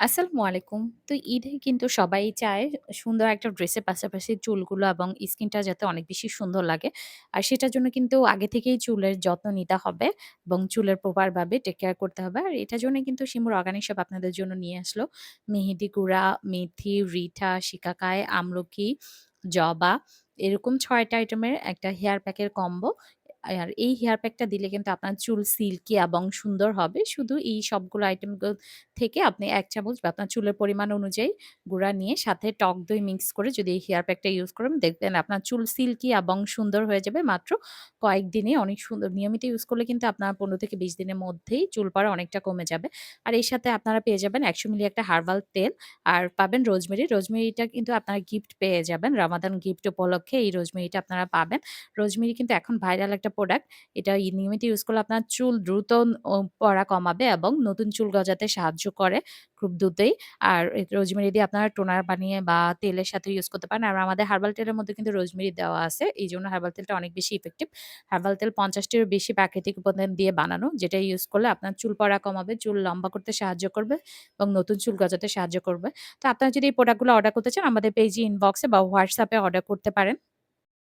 আসসালামু আলাইকুম। তো ঈদে কিন্তু সবাই চায় সুন্দর একটা ড্রেসের পাশাপাশি চুলগুলো এবং স্কিনটা যাতে অনেক বেশি সুন্দর লাগে। আর সেটার জন্য কিন্তু আগে থেকেই চুলের যত্ন নিতে হবে এবং চুলের প্রপার ভাবে টেক কেয়ার করতে হবে। আর এটার জন্য কিন্তু শিমুর অর্গানিক শপ আপনাদের জন্য নিয়ে আসলো মেহেদি গুঁড়া, মেথি, রিঠা, শিকাকাই, আমলকি, জবা এরকম ৬ টা আইটেমের একটা হেয়ার প্যাকের কম্বো। আর এই হেয়ার প্যাকটা দিলে কিন্তু আপনার চুল সিল্কি এবং সুন্দর হবে। শুধু এই সবগুলো আইটেমগুলো থেকে আপনি ১ চামচ বা আপনার চুলের পরিমাণ অনুযায়ী গুঁড়া নিয়ে সাথে টক দই মিক্স করে যদি এই হেয়ার প্যাকটা ইউজ করেন দেখবেন আপনার চুল সিল্কি এবং সুন্দর হয়ে যাবে মাত্র কয়েকদিনে অনেক সুন্দর। নিয়মিত ইউজ করলে কিন্তু আপনার ১৫ থেকে ২০ দিনের মধ্যেই চুল পড়া অনেকটা কমে যাবে। আর এর সাথে আপনারা পেয়ে যাবেন ১০০ মিলি একটা হার্বাল তেল আর পাবেন রোজমেরি। রোজমেরিটা কিন্তু আপনারা গিফট পেয়ে যাবেন। রমাদান গিফট উপলক্ষে এই রোজমেরিটা আপনারা পাবেন। রোজমেরি কিন্তু এখন ভাইরাল একটা প্রোডাক্ট। এটা নিয়মিত ইউজ করলে আপনার চুল দ্রুত পড়া কমাবে এবং নতুন চুল গজাতে সাহায্য করে খুব দ্রুতই। আর রোজমেরি দিয়ে আপনারা টোনার বানিয়ে বা তেলের সাথে ইউজ করতে পারেন। আর আমাদের হার্বাল তেলের মধ্যে কিন্তু রোজমেরি দেওয়া আছে। এইজন্য হার্বাল তেলটা অনেক বেশি ইফেক্টিভ। হার্বাল তেল ৫০ টিরও বেশি প্রাকৃতিক উপাদান দিয়ে বানানো। যেটা ইউজ করলে আপনার চুল পড়া কমাবে, চুল লম্বা করতে সাহায্য করবে এবং নতুন চুল গজাতে সাহায্য করবে। তো আপনারা যদি এই প্রোডাক্টগুলো অর্ডার করতে চান আমাদের পেজে ইনবক্সে বা WhatsApp এ অর্ডার করতে পারেন।